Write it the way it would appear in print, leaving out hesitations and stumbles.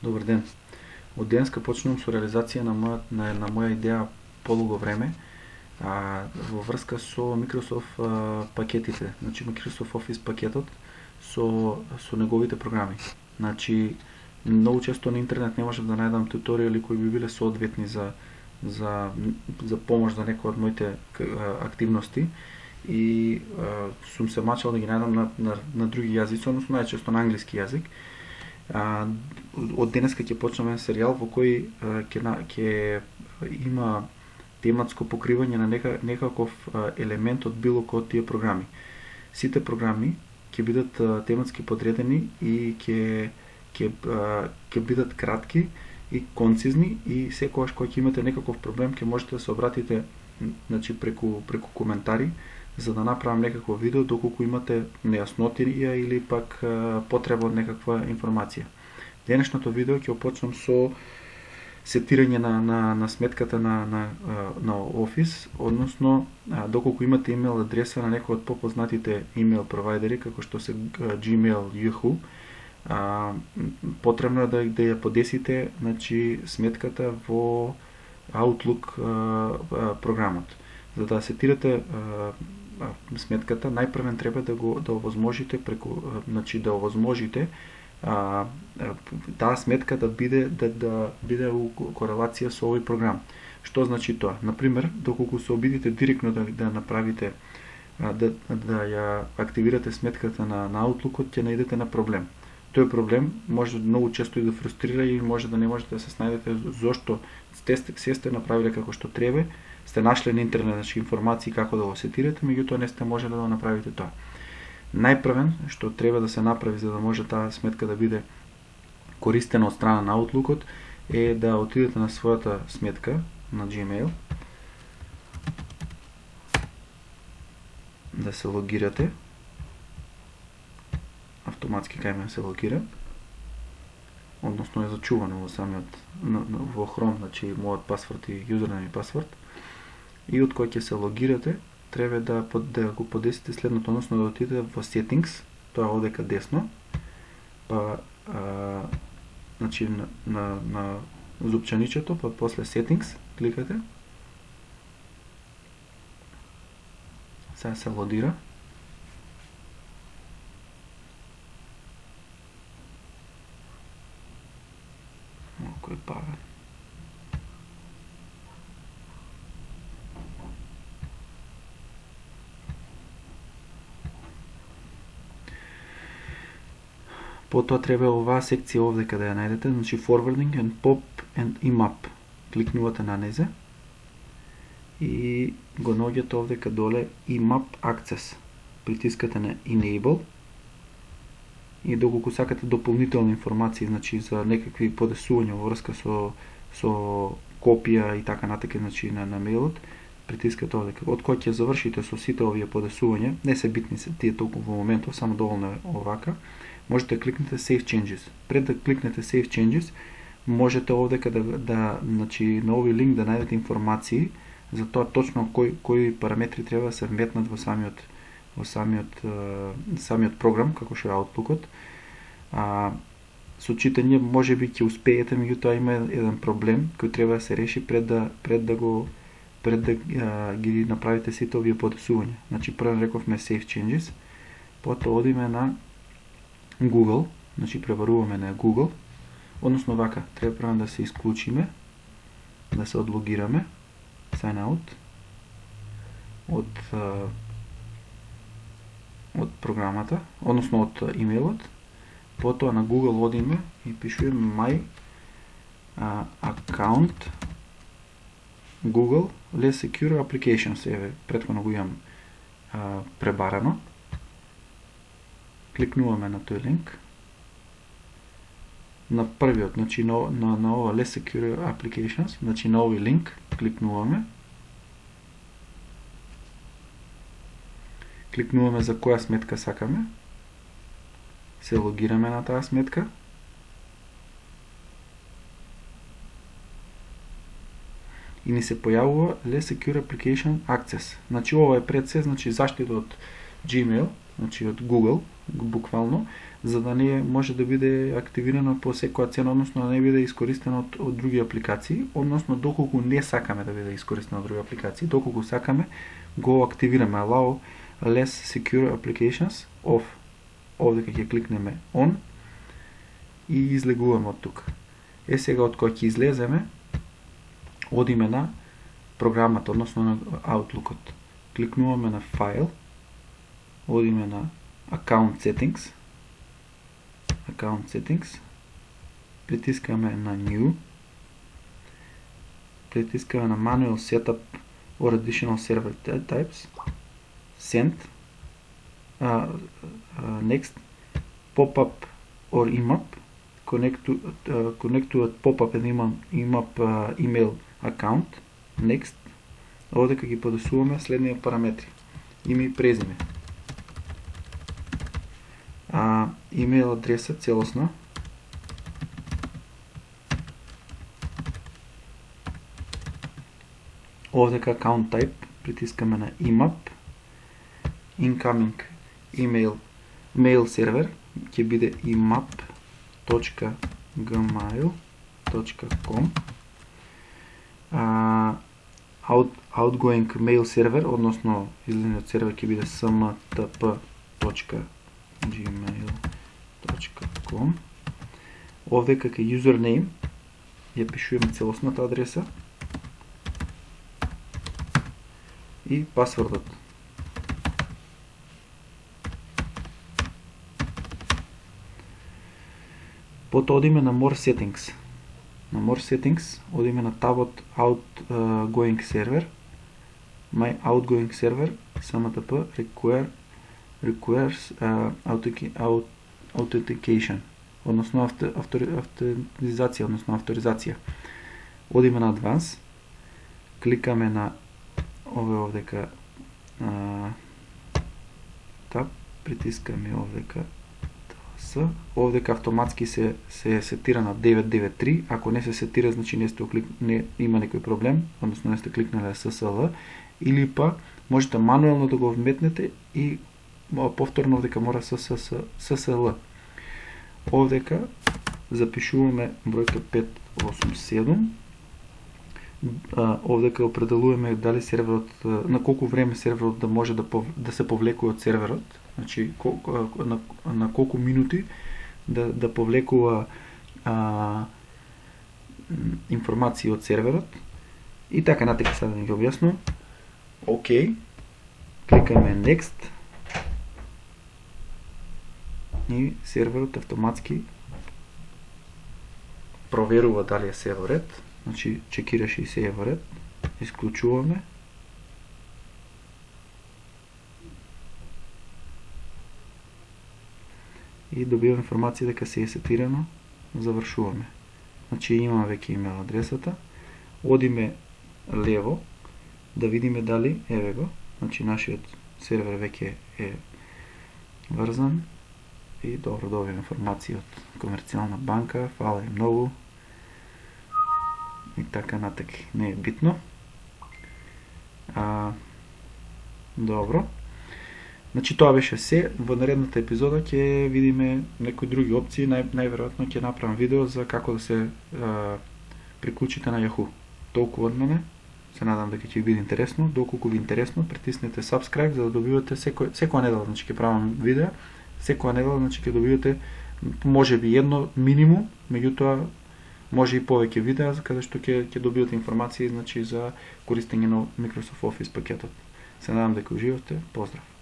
Добър ден! От денеска почнем со реализација на моја идеја подолго време во врска со Microsoft пакетите, значи Microsoft Office пакетот со неговите програми. Значи, многу често на интернет не можам да најдам туторијали кои би биле соодветни за помош за некои од моите активности и сум се мачал да ги најдам на други јазици, односно најчесто на англиски јазик. Од денеска ќе почнеме серијал во кој ќе има тематско покривање на некаков елемент од било кој од тие програми. Сите програми ќе бидат тематски подредени и ќе бидат кратки и концизни и секогаш кога ќе имате некаков проблем ќе можете да се обратите, значи преку коментари за да направам некакво видео доколку имате нејаснотија или пак потреба од некаква информација. Денешното видео ќе почнам со сетирање на сметката на Office, односно доколку имате имейл адреса на некој од попознатите имейл провайдери како што се Gmail, Yahoo, потребно е да ја подесите, значи, сметката во Outlook програмот. За да сетирате сметката, најпрвен треба да овозможите да овозможите таа сметка да биде у корелација со овој програм. Што значи тоа? Например, доколку се обидите директно да направите да ја активирате сметката на Outlook-от, ќе наидете на проблем. Тој проблем може многу често и да фрустрира и може да не можете да се снајдете зошто сте направиле како што треба, сте нашле на интернет информации како да го сетирате, меѓутоа не сте можеле да направите тоа. Најпрвен што треба да се направи за да може таа сметка да биде користена од страна на Outlook-от е да отидете на својата сметка на Gmail, да се логирате, автоматски кај мене се логира, односно е зачувано во Chrome, значи мојот пасворд и юзернем и пасворд, и од кој ќе се логирате треба да го подесите следното, односно да отидете во Settings, тоа е овдека десно, па значи на зупчаничето, па после Settings кликате, сега се лодира, малку е бавен. Потоа треба оваа секција овде каде ја најдете, значи Forwarding and Pop and IMAP. Кликнувате на незе и го наоѓате овде каде доле IMAP Access. Притискате на Enable и доколку сакате дополнителни информации, значи за некакви подесувања во врска со копија и така натака, значи на мејлот, притискате овде. Од кој ќе завршите со сите овие подесувања, не се битни се тие толку во моментов, само доволно е овака. Можете да кликнете Save Changes. Пред да кликнете Save Changes, можете овде значи на овој линк да најдете информации за тоа точно кои параметри треба да се вметнат во самиот програм, како што е Outlook-от. Со читање можеби ќе успеете, меѓутоа има еден проблем кој треба да се реши пред да ги направите сите овие подесувања. Значи прво рековме Save Changes, потоа одиме на Google, значи пребаруваме на Google, односно вака, треба прво да се исклучиме, да се одлогираме, sign out, од програмата, односно од имејлот, потоа на Google одиме и пишуваме my account Google Less Secure Applications, еве, претходно го имам пребарано. Кликнуваме на тој линк. На првиот, значи на ова Less Secure Applications, значи на овој линк, кликнуваме. Кликнуваме за која сметка сакаме. Се логираме на таа сметка. И ни се појавува Less Secure Application Access. Значи ова е пред се, значи заштита од Gmail, значи од Google, буквално, за да не може да биде активирана по секоја цена, односно да не биде искористена од други апликации, односно доколку не сакаме да биде искористена од други апликации, доколку сакаме го активираме allow less secure applications off. Овде ќе кликнеме on и излегуваме од тука. Сега од кој ќе излеземе, одиме на програмата, односно на Outlook-от. Кликнуваме на файл, одиме на Account Settings, притискаме на New, притискаме на Manual Setup or Additional Server Types, Send, Next, Pop-up or IMAP, connect to a pop-up and IMAP email account, Next. Овде ќе ги подесуваме следнија параметри. Име и презиме. Имейл адреса целосна. Овде account type притискаме на IMAP. Incoming email mail server ќе биде imap.gmail.com. Outgoing mail server, односно излезниот сервер ќе биде smtp.gmail.com. Овде како username ја пишуваме целосната адреса и пасвордот. Потоа одиме на More Settings. На More Settings одиме на табот Outgoing Server. My Outgoing Server SMTP requires authentication, односно авторизација, односно авторизација. Одиме на Advanced, кликаме на овдека таб, притискаме овдека овдека автоматски се сетира на 993, ако не се сетира, значи не има некој проблем, односно не сте кликнале SSL, или па можете мануелно да го вметнете и повторно овдека мора SSL. Овдека запишуваме бројка 587, овдека определуваме дали серверот, на колку време серверот да може да се повлекува од серверот, значи на колку минути да повлекува информации од серверот и така натаму сега да ни ги објаснам. OK, кликаме Next и серверот автоматски проверува дали е се во ред, значи чекираше и се е во ред, исклучуваме и добиваме информација дека се е сетирано, завршуваме. Значи имаме веќе имейл адресата, одиме лево да видиме дали, еве го, значи нашиот сервер веќе е врзан и добро добиваме информација од Комерцијална банка, фала и многу и така натак, не е битно. Добро. Значи тоа беше се. Во наредната епизода ќе видиме некои други опции, најверојатно ќе направам видео за како да се приклучите на Yahoo. Толку од мене. Се надам дека ќе ви биде интересно. Доколку ви интересно, притиснете subscribe за да добивате секоја недела, значи ќе правам видеа. Секоја недела, значи ќе добивате можеби едно минимум, меѓутоа може и повеќе видеа каде што ќе добивате информации, значи за користење на Microsoft Office пакетот. Се надам дека уживате. Поздрав.